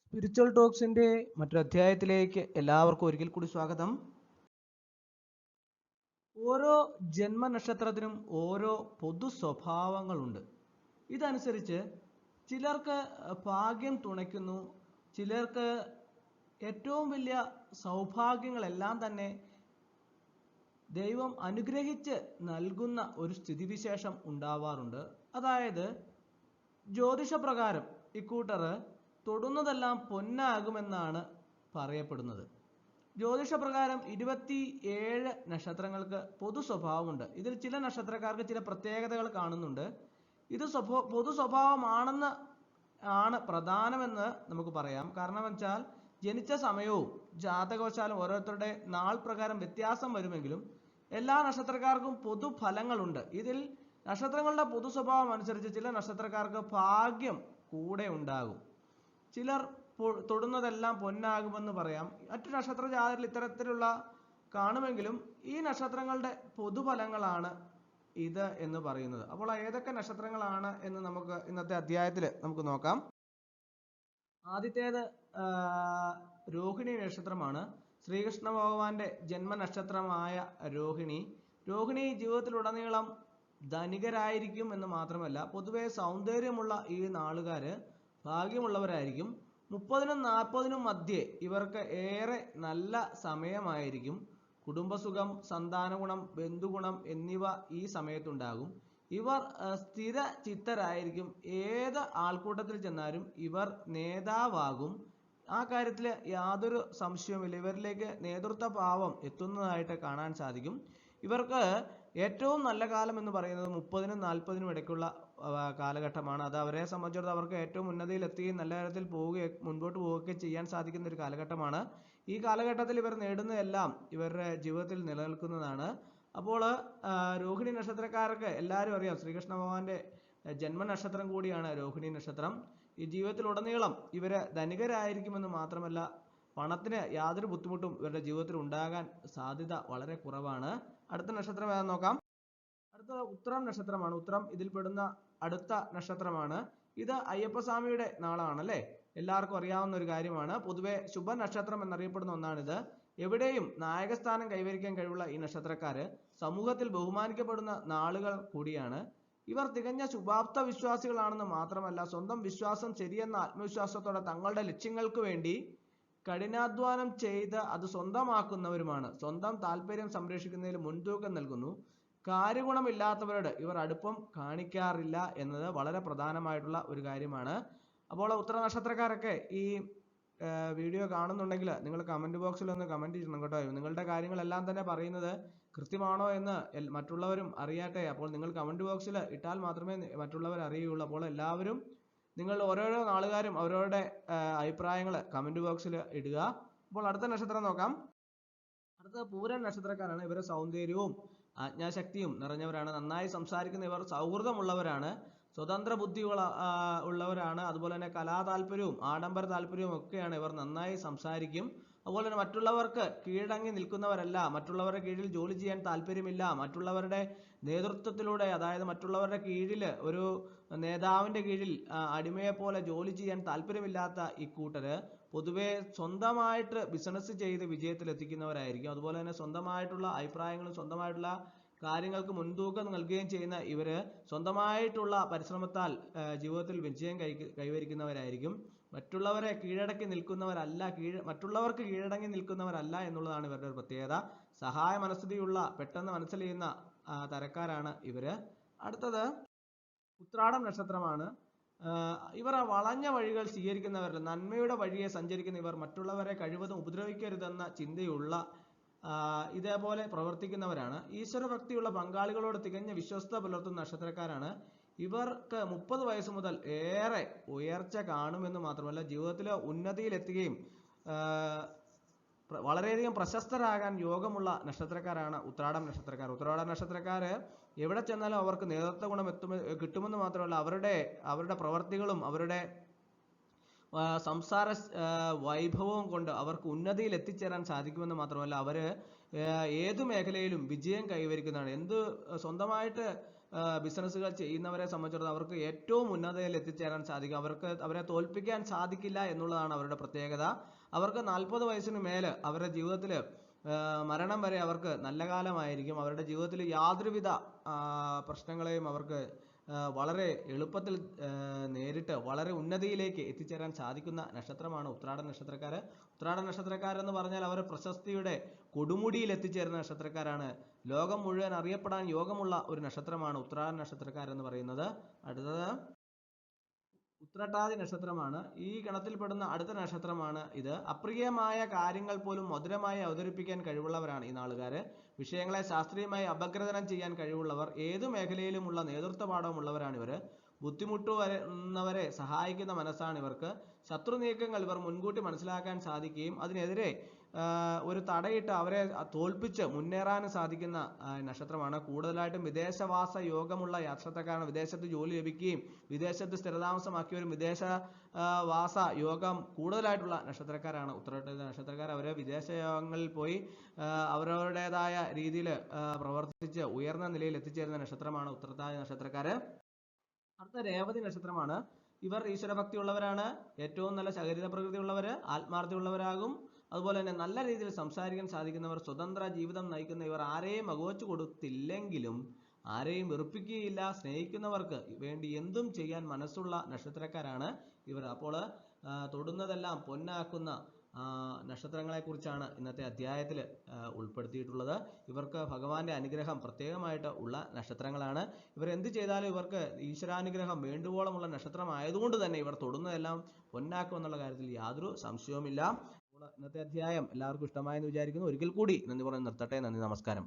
Spiritual ടോക്സിന്റെ മറ്റൊരു അധ്യായത്തിലേക്ക് എല്ലാവർക്കും ഒരിക്കൽ കൂടി സ്വാഗതം. ഓരോ ജന്മനക്ഷത്രത്തിനും ഓരോ പൊതു സ്വഭാവങ്ങളുണ്ട്. ഇതനുസരിച്ച് ചിലർക്ക് ഭാഗ്യം തുണയ്ക്കുന്നു, ചിലർക്ക് ഏറ്റവും വലിയ സൗഭാഗ്യങ്ങളെല്ലാം തന്നെ ദൈവം അനുഗ്രഹിച്ച് നൽകുന്ന ഒരു സ്ഥിതിവിശേഷം ഉണ്ടാവാറുണ്ട്. അതായത് ജ്യോതിഷപ്രകാരം ഇക്കൂട്ടർ തൊടുന്നതെല്ലാം പൊന്നാകുമെന്നാണ് പറയപ്പെടുന്നത്. ജ്യോതിഷപ്രകാരം 27 നക്ഷത്രങ്ങൾക്ക് പൊതു സ്വഭാവമുണ്ട്. ഇതിൽ ചില നക്ഷത്രക്കാർക്ക് ചില പ്രത്യേകതകൾ കാണുന്നുണ്ട്. ഇത് പൊതു സ്വഭാവമാണെന്ന് ആണ് പ്രധാനമെന്ന് നമുക്ക് പറയാം. കാരണം വെച്ചാൽ ജനിച്ച സമയവും ജാതകവശാലും ഓരോരുത്തരുടെ നാൾ പ്രകാരം വ്യത്യാസം വരുമെങ്കിലും എല്ലാ നക്ഷത്രക്കാർക്കും പൊതുഫലങ്ങളുണ്ട്. ഇതിൽ നക്ഷത്രങ്ങളുടെ പൊതു സ്വഭാവം അനുസരിച്ച് ചില നക്ഷത്രക്കാർക്ക് ഭാഗ്യം കൂടെ ഉണ്ടാകും. ചിലർ തൊടുന്നതെല്ലാം പൊന്നാകുമെന്ന് പറയാം. മറ്റു നക്ഷത്ര ജാതകരിൽ ഇത്തരത്തിലുള്ള കാണുമെങ്കിലും ഈ നക്ഷത്രങ്ങളുടെ പൊതുഫലങ്ങളാണ് ഇത് എന്ന് പറയുന്നത്. അപ്പോൾ ഏതൊക്കെ നക്ഷത്രങ്ങളാണ് എന്ന് നമുക്ക് ഇന്നത്തെ അധ്യായത്തിൽ നമുക്ക് നോക്കാം. ആദ്യത്തേത് രോഹിണി നക്ഷത്രമാണ്. ശ്രീകൃഷ്ണ ഭഗവാന്റെ ജന്മനക്ഷത്രമായ രോഹിണി. രോഹിണി ജീവിതത്തിലുടനീളം ധനികരായിരിക്കും എന്ന് മാത്രമല്ല, പൊതുവെ സൗന്ദര്യമുള്ള ഈ നാളുകാര് ഭാഗ്യമുള്ളവരായിരിക്കും. 30-നും 40-നും മധ്യേ ഇവർക്ക് ഏറെ നല്ല സമയമായിരിക്കും. കുടുംബസുഖം, സന്താനഗുണം, ബന്ധുഗുണം എന്നിവ ഈ സമയത്തുണ്ടാകും. ഇവർ സ്ഥിര ചിത്തരായിരിക്കും. ഏത് ആൾക്കൂട്ടത്തിൽ ചെന്നാലും ഇവർ നേതാവാകും. ആ കാര്യത്തിൽ യാതൊരു സംശയവുമില്ല. ഇവരിലേക്ക് നേതൃത്വ ഭാവം എത്തുന്നതായിട്ട് കാണാൻ സാധിക്കും. ഇവർക്ക് ഏറ്റവും നല്ല കാലം എന്ന് പറയുന്നത് 30-നും 40-നും ഇടയ്ക്കുള്ള കാലഘട്ടമാണ്. അത് അവരെ സംബന്ധിച്ചിടത്തോളം അവർക്ക് ഏറ്റവും ഉന്നതിയിൽ എത്തുകയും നല്ല തരത്തിൽ പോവുകയും മുൻപോട്ട് പോവുകയൊക്കെ ചെയ്യാൻ സാധിക്കുന്ന ഒരു കാലഘട്ടമാണ്. ഈ കാലഘട്ടത്തിൽ ഇവർ നേടുന്നതെല്ലാം ഇവരുടെ ജീവിതത്തിൽ നിലനിൽക്കുന്നതാണ്. അപ്പോൾ രോഹിണി നക്ഷത്രക്കാർക്ക് എല്ലാവരും അറിയാം, ശ്രീകൃഷ്ണ ഭഗവാന്റെ ജന്മനക്ഷത്രം കൂടിയാണ് രോഹിണി നക്ഷത്രം. ഈ ജീവിതത്തിലുടനീളം ഇവര് ധനികരായിരിക്കുമെന്ന് മാത്രമല്ല, പണത്തിന് യാതൊരു ബുദ്ധിമുട്ടും ഇവരുടെ ജീവിതത്തിൽ ഉണ്ടാകാൻ സാധ്യത വളരെ കുറവാണ്. അടുത്ത നക്ഷത്രം ഏതാണെന്ന് നോക്കാം. അടുത്ത ഉത്രം നക്ഷത്രമാണ്. ഉത്രം ഇതിൽപ്പെടുന്ന അടുത്ത നക്ഷത്രമാണ്. ഇത് അയ്യപ്പസ്വാമിയുടെ നാളാണ് അല്ലേ, എല്ലാവർക്കും അറിയാവുന്ന ഒരു കാര്യമാണ്. പൊതുവെ ശുഭനക്ഷത്രം എന്നറിയപ്പെടുന്ന ഒന്നാണിത്. എവിടെയും നായകസ്ഥാനം കൈവരിക്കാൻ കഴിവുള്ള ഈ നക്ഷത്രക്കാര് സമൂഹത്തിൽ ബഹുമാനിക്കപ്പെടുന്ന നാളുകൾ കൂടിയാണ്. ഇവർ തികഞ്ഞ ശുഭാപ്ത വിശ്വാസികളാണെന്ന് മാത്രമല്ല, സ്വന്തം വിശ്വാസം ശരിയെന്ന ആത്മവിശ്വാസത്തോടെ തങ്ങളുടെ ലക്ഷ്യങ്ങൾക്ക് വേണ്ടി കഠിനാധ്വാനം ചെയ്ത് അത് സ്വന്തമാക്കുന്നവരുമാണ്. സ്വന്തം താല്പര്യം സംരക്ഷിക്കുന്നതിൽ മുൻതൂക്കം നൽകുന്നു. കാര്യഗുണമില്ലാത്തവരോട് ഇവർ അടുപ്പം കാണിക്കാറില്ല എന്നത് വളരെ പ്രധാനമായിട്ടുള്ള ഒരു കാര്യമാണ്. അപ്പോൾ ഉത്തര നക്ഷത്രക്കാരൊക്കെ ഈ വീഡിയോ കാണുന്നുണ്ടെങ്കിൽ നിങ്ങൾ കമന്റ് ബോക്സിൽ ഒന്ന് കമന്റ് ചെയ്യണം കേട്ടോ. നിങ്ങളുടെ കാര്യങ്ങളെല്ലാം തന്നെ പറയുന്നത് കൃത്യമാണോ എന്ന് മറ്റുള്ളവരും അറിയട്ടെ. അപ്പോൾ നിങ്ങൾ കമന്റ് ബോക്സിൽ ഇട്ടാൽ മാത്രമേ മറ്റുള്ളവർ അറിയുകയുള്ളൂ. അപ്പോൾ എല്ലാവരും നിങ്ങൾ ഓരോരോ നാളുകാരും അവരവരുടെ അഭിപ്രായങ്ങൾ കമന്റ് ബോക്സിൽ ഇടുക. അപ്പോൾ അടുത്ത നക്ഷത്രം നോക്കാം. അടുത്ത പൂരം നക്ഷത്രക്കാരാണ്. ഇവരെ സൗന്ദര്യവും ആജ്ഞാശക്തിയും നിറഞ്ഞവരാണ്. നന്നായി സംസാരിക്കുന്ന ഇവർ സൗഹൃദമുള്ളവരാണ്. സ്വതന്ത്ര ബുദ്ധി ഉള്ളവരാണ്. അതുപോലെ തന്നെ കലാ താല്പര്യവും ആഡംബര താല്പര്യവും ഒക്കെയാണ്. ഇവർ നന്നായി സംസാരിക്കും. അതുപോലെ തന്നെ മറ്റുള്ളവർക്ക് കീഴടങ്ങി നിൽക്കുന്നവരല്ല. മറ്റുള്ളവരുടെ കീഴിൽ ജോലി ചെയ്യാൻ താല്പര്യമില്ല. മറ്റുള്ളവരുടെ നേതൃത്വത്തിലൂടെ, അതായത് മറ്റുള്ളവരുടെ കീഴിൽ ഒരു നേതാവിന്റെ കീഴിൽ അടിമയെ പോലെ ജോലി ചെയ്യാൻ താല്പര്യമില്ലാത്ത ഇക്കൂട്ടര് പൊതുവെ സ്വന്തമായിട്ട് ബിസിനസ് ചെയ്ത് വിജയത്തിൽ എത്തിക്കുന്നവരായിരിക്കും. അതുപോലെ തന്നെ സ്വന്തമായിട്ടുള്ള അഭിപ്രായങ്ങളും സ്വന്തമായിട്ടുള്ള കാര്യങ്ങൾക്ക് മുൻതൂക്കം നൽകുകയും ചെയ്യുന്ന ഇവര് സ്വന്തമായിട്ടുള്ള പരിശ്രമത്താൽ ജീവിതത്തിൽ വിജയം കൈവരിക്കുന്നവരായിരിക്കും. മറ്റുള്ളവരെ കീഴടക്കി നിൽക്കുന്നവരല്ല, മറ്റുള്ളവർക്ക് കീഴടങ്ങി നിൽക്കുന്നവരല്ല എന്നുള്ളതാണ് ഇവരുടെ ഒരു പ്രത്യേകത. സഹായ മനസ്ഥിതിയുള്ള, പെട്ടെന്ന് മനസ്സിലാകുന്ന തരക്കാരാണ് ഇവര്. അടുത്തത് ഉത്രാടം നക്ഷത്രമാണ്. ഇവർ വളഞ്ഞ വഴികൾ സ്വീകരിക്കുന്നവരല്ല, നന്മയുടെ വഴിയെ സഞ്ചരിക്കുന്ന ഇവർ മറ്റുള്ളവരെ കഴിവതും ഉപദ്രവിക്കരുതെന്ന ചിന്തയുള്ള ഇതേപോലെ പ്രവർത്തിക്കുന്നവരാണ്. ഈശ്വരഭക്തിയുള്ള പങ്കാളികളോട് തികഞ്ഞ വിശ്വസ്ത പുലർത്തുന്ന നക്ഷത്രക്കാരാണ്. ഇവർക്ക് 30 വയസ്സ് മുതൽ ഏറെ ഉയർച്ച കാണുമെന്ന് മാത്രമല്ല, ജീവിതത്തിലെ ഉന്നതിയിലെത്തുകയും വളരെയധികം പ്രശസ്തരാകാൻ യോഗമുള്ള നക്ഷത്രക്കാരാണ് ഉത്രാടം നക്ഷത്രക്കാർ. ഉത്രാടം നക്ഷത്രക്കാര് എവിടെ ചെന്നാലും അവർക്ക് നേതൃത്വ ഗുണം കിട്ടുമെന്ന് മാത്രമല്ല, അവരുടെ പ്രവർത്തികളും അവരുടെ സംസാര വൈഭവവും കൊണ്ട് അവർക്ക് ഉന്നതിയിൽ എത്തിച്ചേരാൻ സാധിക്കുമെന്ന് മാത്രമല്ല, അവര് ഏതു മേഖലയിലും വിജയം കൈവരിക്കുന്നതാണ്. സ്വന്തമായിട്ട് ബിസിനസ്സുകൾ ചെയ്യുന്നവരെ സംബന്ധിച്ചിടത്തോളം അവർക്ക് ഏറ്റവും ഉന്നതയിൽ എത്തിച്ചേരാൻ സാധിക്കും. അവരെ തോൽപ്പിക്കാൻ സാധിക്കില്ല എന്നുള്ളതാണ് അവരുടെ പ്രത്യേകത. അവർക്ക് 40 വയസ്സിന് മേലെ അവരുടെ ജീവിതത്തിൽ മരണം വരെ അവർക്ക് നല്ല കാലമായിരിക്കും. അവരുടെ ജീവിതത്തിൽ യാതൊരുവിധ പ്രശ്നങ്ങളെയും അവർക്ക് വളരെ എളുപ്പത്തിൽ നേരിട്ട് വളരെ ഉന്നതിയിലേക്ക് എത്തിച്ചേരാൻ സാധിക്കുന്ന നക്ഷത്രമാണ് ഉത്രാട നക്ഷത്രക്കാർ. ഉത്രാട നക്ഷത്രക്കാരെന്ന് പറഞ്ഞാൽ അവർ പ്രശസ്തിയുടെ കൊടുമുടിയിൽ എത്തിച്ചേരുന്ന നക്ഷത്രക്കാരാണ്. ലോകം മുഴുവൻ അറിയപ്പെടാൻ യോഗമുള്ള ഒരു നക്ഷത്രമാണ് ഉത്രാട നക്ഷത്രക്കാരെന്ന് പറയുന്നത്. അടുത്തത് ഉത്രട്ടാതി നക്ഷത്രമാണ്. ഈ ഗണത്തിൽപ്പെടുന്ന അടുത്ത നക്ഷത്രമാണ് ഇത്. അപ്രിയമായ കാര്യങ്ങൾ പോലും മധുരമായി അവതരിപ്പിക്കാൻ കഴിവുള്ളവരാണ് ഈ നാളുകാര്. വിഷയങ്ങളെ ശാസ്ത്രീയമായി അപഗ്രഥനം ചെയ്യാൻ കഴിവുള്ളവർ. ഏതു മേഖലയിലുമുള്ള നേതൃത്വ പാഠവുമുള്ളവരാണ് ഇവർ. ബുദ്ധിമുട്ടുന്നവരെ സഹായിക്കുന്ന മനസ്സാണ് ഇവർക്ക്. ശത്രു നീക്കങ്ങൾ ഇവർ മുൻകൂട്ടി മനസ്സിലാക്കാൻ സാധിക്കുകയും അതിനെതിരെ ഒരു തടയിട്ട് അവരെ തോൽപ്പിച്ച് മുന്നേറാനും സാധിക്കുന്ന നക്ഷത്രമാണ്. കൂടുതലായിട്ടും വിദേശവാസ യോഗമുള്ള നക്ഷത്രക്കാരാണ്. വിദേശത്ത് ജോലി ലഭിക്കുകയും വിദേശത്ത് സ്ഥിരതാമസമാക്കിയവരും വിദേശവാസ യോഗം കൂടുതലായിട്ടുള്ള നക്ഷത്രക്കാരാണ് ഉത്രട്ടാതി നക്ഷത്രക്കാർ. അവർ വിദേശങ്ങളിൽ പോയി അവരവരുടേതായ രീതിയിൽ പ്രവർത്തിച്ച് ഉയർന്ന നിലയിൽ എത്തിച്ചേരുന്ന നക്ഷത്രമാണ് ഉത്രട്ടാതി നക്ഷത്രക്കാർ. അടുത്ത രേവതി നക്ഷത്രമാണ്. ഇവർ ഈശ്വരഭക്തിയുള്ളവരാണ്. ഏറ്റവും നല്ല ശരീര പ്രകൃതിയുള്ളവർ, ആത്മാർത്ഥതയുള്ളവരാകും. അതുപോലെ തന്നെ നല്ല രീതിയിൽ സംസാരിക്കാൻ സാധിക്കുന്നവർ, സ്വതന്ത്ര ജീവിതം നയിക്കുന്ന ഇവർ. ആരെയും അകോച്ചു കൊടുത്തില്ലെങ്കിലും ആരെയും വെറുപ്പിക്കുകയില്ല. സ്നേഹിക്കുന്നവർക്ക് വേണ്ടി എന്തും ചെയ്യാൻ മനസ്സുള്ള നക്ഷത്രക്കാരാണ് ഇവർ. അപ്പോൾ തൊടുന്നതെല്ലാം പൊന്നാക്കുന്ന നക്ഷത്രങ്ങളെക്കുറിച്ചാണ് ഇന്നത്തെ അധ്യായത്തിൽ ഉൾപ്പെടുത്തിയിട്ടുള്ളത്. ഇവർക്ക് ഭഗവാന്റെ അനുഗ്രഹം പ്രത്യേകമായിട്ട് ഉള്ള നക്ഷത്രങ്ങളാണ്. ഇവർ എന്ത് ചെയ്താലും ഇവർക്ക് ഈശ്വരാനുഗ്രഹം വേണ്ടുവോളമുള്ള നക്ഷത്രമായതുകൊണ്ട് തന്നെ ഇവർ തൊടുന്നതെല്ലാം പൊന്നാക്കും എന്നുള്ള കാര്യത്തിൽ യാതൊരു സംശയവുമില്ല. ഇന്നത്തെ അധ്യായം എല്ലാവർക്കും ഇഷ്ടമായെന്ന് വിചാരിക്കുന്നു. ഒരിക്കൽ കൂടി നന്ദി പറഞ്ഞ് നിർത്തട്ടെ. നന്ദി, നമസ്കാരം.